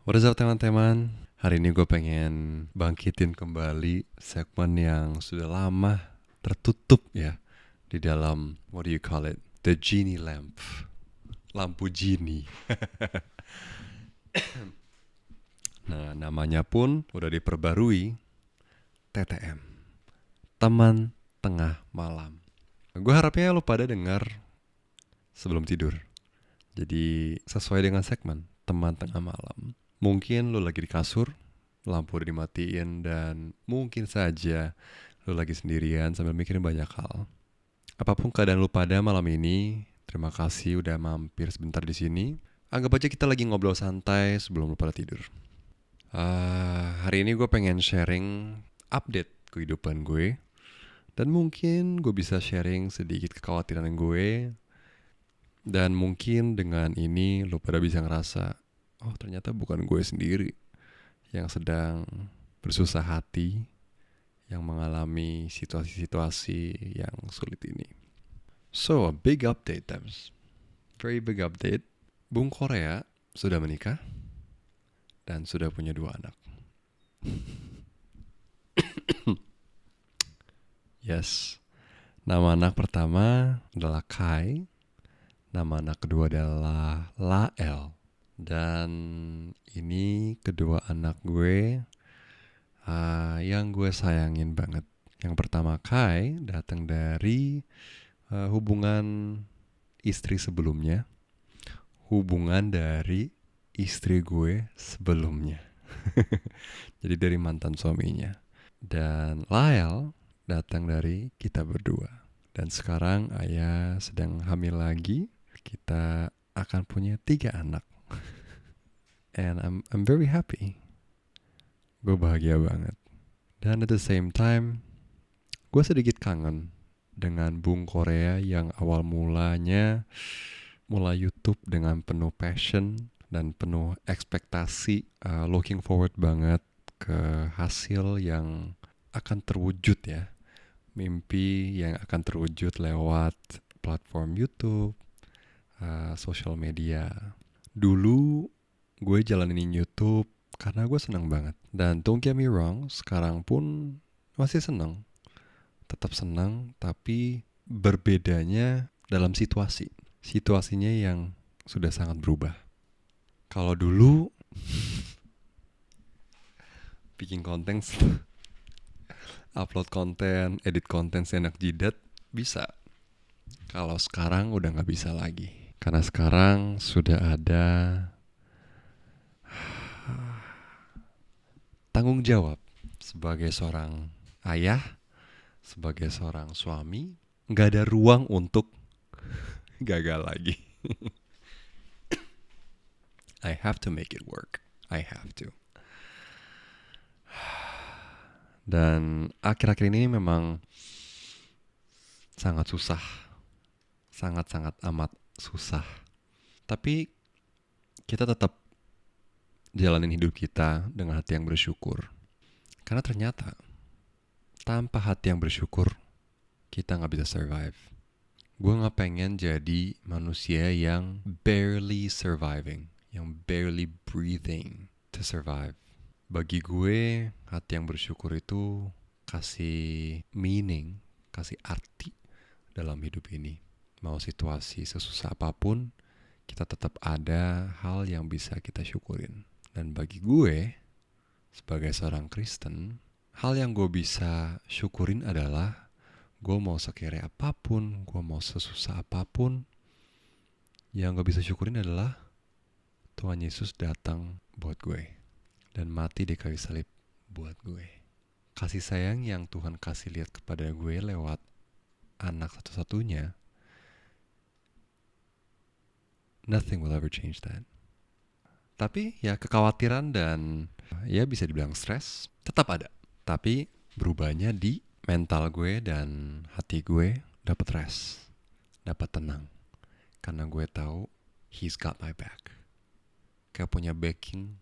What is up teman-teman? Hari ini gue pengen bangkitin kembali segmen yang sudah lama tertutup ya di dalam, what do you call it? The Genie Lamp. Lampu Genie. Nah, namanya pun udah diperbarui, TTM. Teman Tengah Malam. Gue harapnya lo pada dengar sebelum tidur. Jadi sesuai dengan segmen Teman Tengah Malam. Mungkin lo lagi di kasur, lampu udah dimatiin, dan mungkin saja lo lagi sendirian sambil mikirin banyak hal. Apapun keadaan lo pada malam ini, terima kasih udah mampir sebentar di sini. Anggap aja kita lagi ngobrol santai sebelum lo pada tidur. Hari ini gue pengen sharing update kehidupan gue. Dan mungkin gue bisa sharing sedikit kekhawatiran gue. Dan mungkin dengan ini lo pada bisa ngerasa, oh ternyata bukan gue sendiri yang sedang bersusah hati, yang mengalami situasi-situasi yang sulit ini. So, a big update, Tams. Very big update. Bung Korea sudah menikah dan sudah punya 2 anak. Yes. Nama anak pertama adalah Kai. Nama anak kedua adalah Lael. Dan ini kedua anak gue yang gue sayangin banget. Yang pertama Kai datang dari hubungan istri sebelumnya. Hubungan dari istri gue sebelumnya. Jadi dari mantan suaminya. Dan Lael datang dari kita berdua. Dan sekarang ayah sedang hamil lagi. Kita akan punya 3 anak. And I'm very happy. Gue bahagia banget. Dan at the same time, gue sedikit kangen dengan Bung Korea yang awal mulanya mulai YouTube dengan penuh passion dan penuh ekspektasi, looking forward banget ke hasil yang akan terwujud ya. Mimpi yang akan terwujud lewat platform YouTube, social media. Dulu gue jalanin YouTube karena gue senang banget. Dan don't get me wrong, sekarang pun masih senang. Tetap senang, tapi berbedanya dalam situasi. Situasinya yang sudah sangat berubah. Kalau dulu bikin konten, upload konten, edit konten seenak jidat, bisa. Kalau sekarang udah gak bisa lagi. Karena sekarang sudah ada tanggung jawab sebagai seorang ayah, sebagai seorang suami. Gak ada ruang untuk gagal lagi. I have to make it work. I have to. Dan akhir-akhir ini memang sangat susah. Sangat-sangat amat susah. Tapi kita tetap jalanin hidup kita dengan hati yang bersyukur. Karena ternyata tanpa hati yang bersyukur, kita gak bisa survive. Gue gak pengen jadi manusia yang barely surviving, yang barely breathing to survive. Bagi gue, hati yang bersyukur itu kasih meaning, kasih arti dalam hidup ini. Mau situasi sesusah apapun, kita tetap ada hal yang bisa kita syukurin. Dan bagi gue, sebagai seorang Kristen, hal yang gue bisa syukurin adalah gue mau sekere apapun, gue mau sesusah apapun, yang gue bisa syukurin adalah Tuhan Yesus datang buat gue dan mati di kayu salib buat gue. Kasih sayang yang Tuhan kasih lihat kepada gue lewat anak satu-satunya, nothing will ever change that. Tapi ya kekhawatiran dan ya bisa dibilang stres tetap ada. Tapi berubahnya di mental gue dan hati gue dapat rest, dapat tenang. Karena gue tahu he's got my back. Kayak punya backing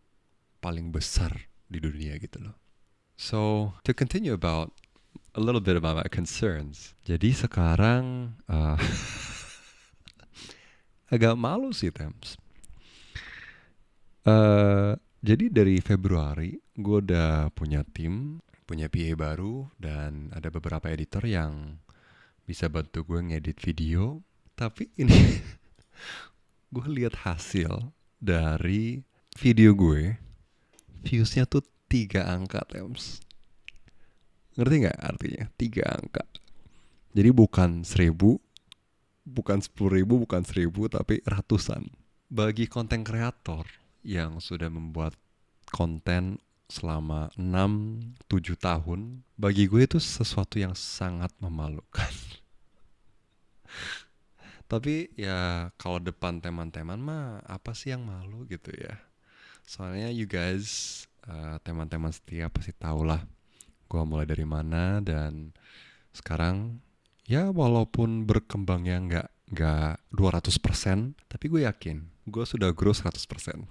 paling besar di dunia gitu loh. So, to continue about a little bit about my concerns. Jadi sekarang agak malu sih, Tams. Jadi dari Februari gue udah punya tim, punya PA baru, dan ada beberapa editor yang bisa bantu gue ngedit video. Tapi ini gue lihat hasil dari video gue, viewsnya tuh 3 angka, Tems. Ngerti nggak artinya? 3 angka. Jadi bukan 1000, bukan 10.000, bukan 1000, tapi ratusan. Bagi konten kreator yang sudah membuat konten selama 6-7 tahun, bagi gue itu sesuatu yang sangat memalukan. Tapi ya kalau depan teman-teman mah apa sih yang malu gitu ya. Soalnya you guys, teman-teman setia pasti tahu lah gue mulai dari mana, dan sekarang ya walaupun berkembangnya nggak 200%, tapi gue yakin gue sudah grow 100%.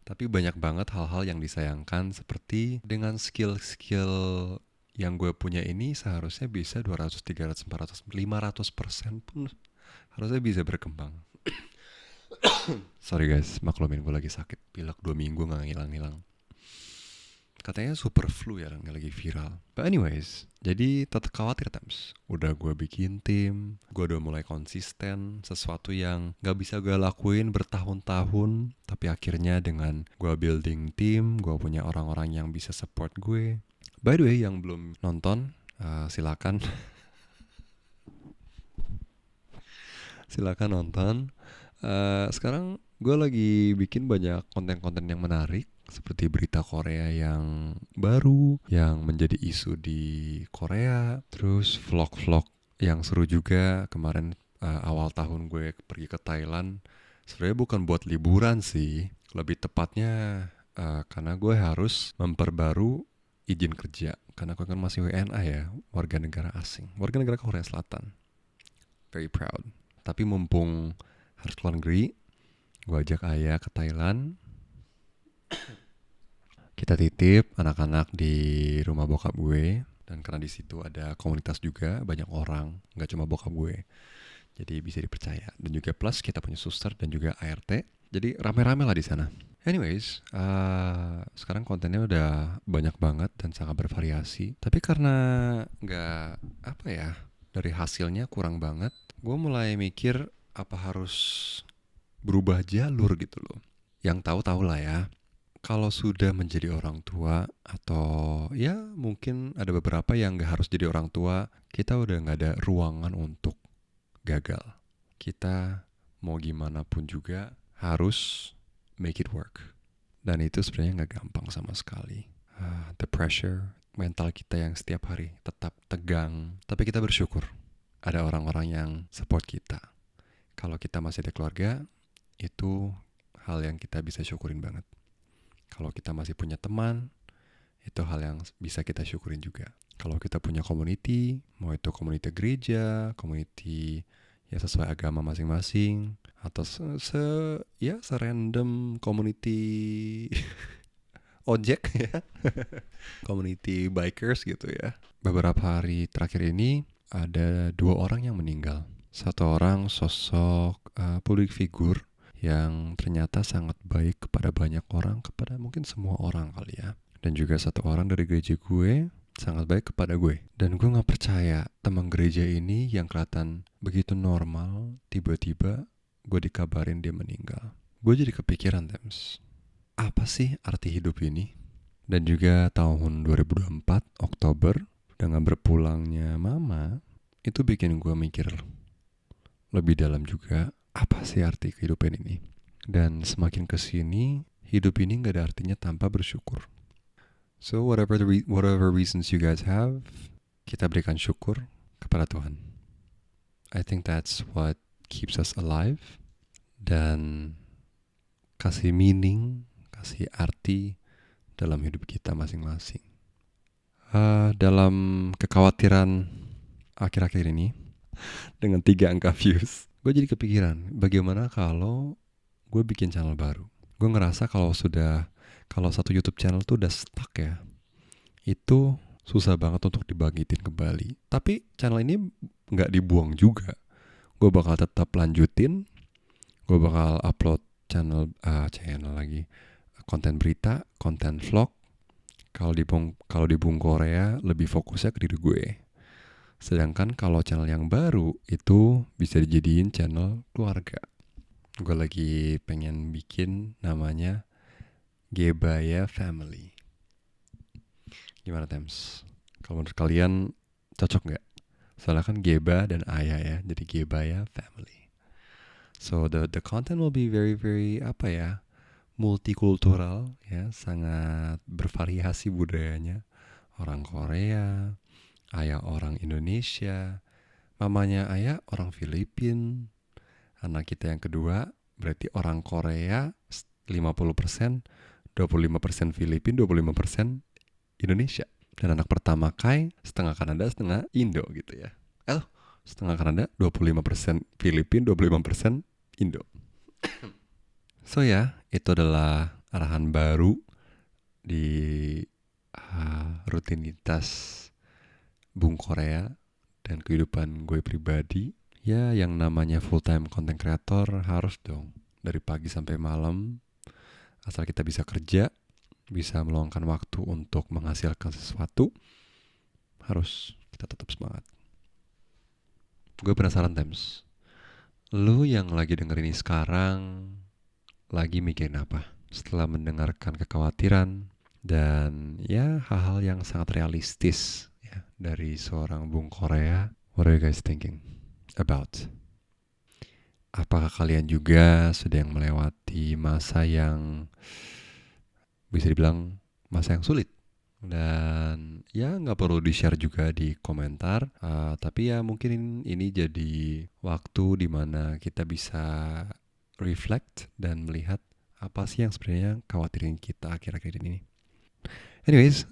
Tapi banyak banget hal-hal yang disayangkan, seperti dengan skill-skill yang gue punya ini seharusnya bisa 200, 300, 400, 500% pun harusnya bisa berkembang. Sorry guys, maklumin gue lagi sakit pilek 2 minggu gak ngilang-ngilang. Katanya super flu ya yang lagi viral. But anyways, jadi tetap khawatir Tams. Udah gue bikin tim, gue udah mulai konsisten, sesuatu yang gak bisa gue lakuin bertahun-tahun. Tapi akhirnya dengan gue building tim, gue punya orang-orang yang bisa support gue. By the way, yang belum nonton, silakan silakan nonton. Sekarang gue lagi bikin banyak konten-konten yang menarik, seperti berita Korea yang baru, yang menjadi isu di Korea. Terus vlog-vlog yang seru juga. Kemarin awal tahun gue pergi ke Thailand. Sebenarnya bukan buat liburan sih, lebih tepatnya karena gue harus memperbaru izin kerja. Karena gue kan masih WNA ya, warga negara asing, warga negara Korea Selatan. Very proud. Tapi mumpung harus keluar negeri, gue ajak ayah ke Thailand. Kita titip anak-anak di rumah bokap gue, dan karena di situ ada komunitas juga, banyak orang, nggak cuma bokap gue, jadi bisa dipercaya. Dan juga plus kita punya suster dan juga ART, jadi rame-rame lah di sana. Anyways, sekarang kontennya udah banyak banget dan sangat bervariasi. Tapi karena nggak apa ya, dari hasilnya kurang banget, gue mulai mikir apa harus berubah jalur gitu loh. Yang tahu-tahu lah ya, kalau sudah menjadi orang tua, atau ya mungkin ada beberapa yang gak harus jadi orang tua, kita udah gak ada ruangan untuk gagal. Kita mau gimana pun juga harus make it work. Dan itu sebenarnya gak gampang sama sekali. The pressure, mental kita yang setiap hari tetap tegang. Tapi kita bersyukur ada orang-orang yang support kita. Kalau kita masih ada keluarga, itu hal yang kita bisa syukurin banget. Kalau kita masih punya teman, itu hal yang bisa kita syukurin juga. Kalau kita punya community, mau itu community gereja, community ya sesuai agama masing-masing, atau serandom community ojek ya, community bikers gitu ya. Beberapa hari terakhir ini ada 2 orang yang meninggal. Satu orang sosok public figure yang ternyata sangat baik kepada banyak orang, kepada mungkin semua orang kali ya. Dan juga satu orang dari gereja gue sangat baik kepada gue. Dan gue gak percaya teman gereja ini yang kelihatan begitu normal, tiba-tiba gue dikabarin dia meninggal. Gue jadi kepikiran, Tems, apa sih arti hidup ini? Dan juga tahun 2024 Oktober, dengan berpulangnya mama, itu bikin gue mikir lebih dalam juga, apa sih arti kehidupan ini? Dan semakin kesini, hidup ini gak ada artinya tanpa bersyukur. So whatever reasons you guys have, kita berikan syukur kepada Tuhan. I think that's what keeps us alive, dan kasih meaning, kasih arti dalam hidup kita masing-masing. Dalam kekhawatiran akhir-akhir ini, dengan 3 angka views, gue jadi kepikiran, bagaimana kalau gue bikin channel baru. Gue ngerasa kalau satu YouTube channel tuh udah stuck ya, itu susah banget untuk dibangkitin kembali. Tapi channel ini gak dibuang juga. Gue bakal tetap lanjutin. Gue bakal upload channel lagi, konten berita, konten vlog. Kalau di Bung Korea lebih fokusnya ke diri gue. Sedangkan kalau channel yang baru itu bisa dijadiin channel keluarga. Gue lagi pengen bikin namanya Gebaya Family. Gimana Tems? Kalau menurut kalian cocok nggak? Soalnya kan Geba dan Ayah ya, jadi Gebaya Family. So the content will be very very apa ya, multikultural ya, sangat bervariasi budayanya. Orang Korea, Ayah orang Indonesia, mamanya Ayah orang Filipina, anak kita yang kedua berarti orang Korea 50%, 25% Filipina, 25% Indonesia. Dan anak pertama Kai setengah Kanada, setengah Indo gitu ya. Setengah Kanada, 25% Filipina, 25% Indo. So ya, itu adalah arahan baru di rutinitas Bung Korea dan kehidupan gue pribadi. Ya, yang namanya full time content creator harus dong dari pagi sampai malam. Asal kita bisa kerja, bisa meluangkan waktu untuk menghasilkan sesuatu, harus kita tetap semangat. Gue penasaran Tems, lu yang lagi denger ini sekarang lagi mikirin apa setelah mendengarkan kekhawatiran dan ya hal-hal yang sangat realistis ya dari seorang Bung Korea? What are you guys thinking about? Apakah kalian juga sedang melewati masa yang bisa dibilang masa yang sulit? Dan ya nggak perlu di-share juga di komentar, tapi ya mungkin ini jadi waktu dimana kita bisa reflect dan melihat apa sih yang sebenarnya khawatirin kita akhir-akhir ini. Anyways,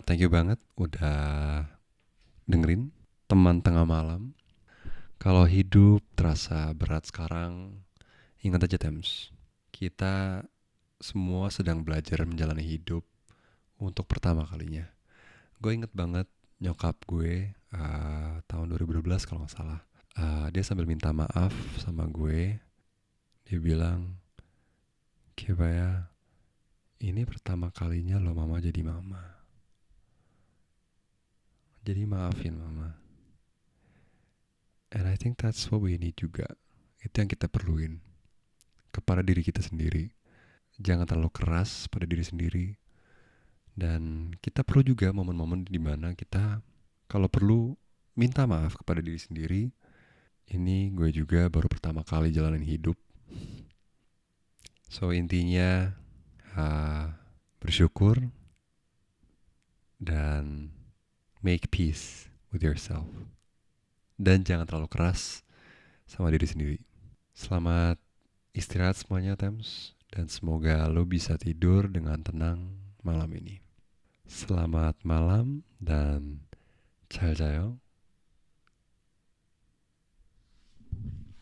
thank you banget udah dengerin teman tengah malam. Kalau hidup terasa berat sekarang, ingat aja Tems, kita semua sedang belajar menjalani hidup untuk pertama kalinya. Gue inget banget nyokap gue tahun 2012 kalau gak salah. Dia sambil minta maaf sama gue. Dia bilang, Gebaya, ini pertama kalinya lo mama jadi mama. Jadi maafin mama. And I think that's what we need juga. Itu yang kita perluin kepada diri kita sendiri. Jangan terlalu keras pada diri sendiri. Dan kita perlu juga momen-momen di mana kita kalau perlu minta maaf kepada diri sendiri. Ini gue juga baru pertama kali jalanin hidup. So intinya bersyukur dan make peace with yourself. Dan jangan terlalu keras sama diri sendiri. Selamat istirahat semuanya Tems. Dan semoga lo bisa tidur dengan tenang malam ini. Selamat malam dan 잘 자요.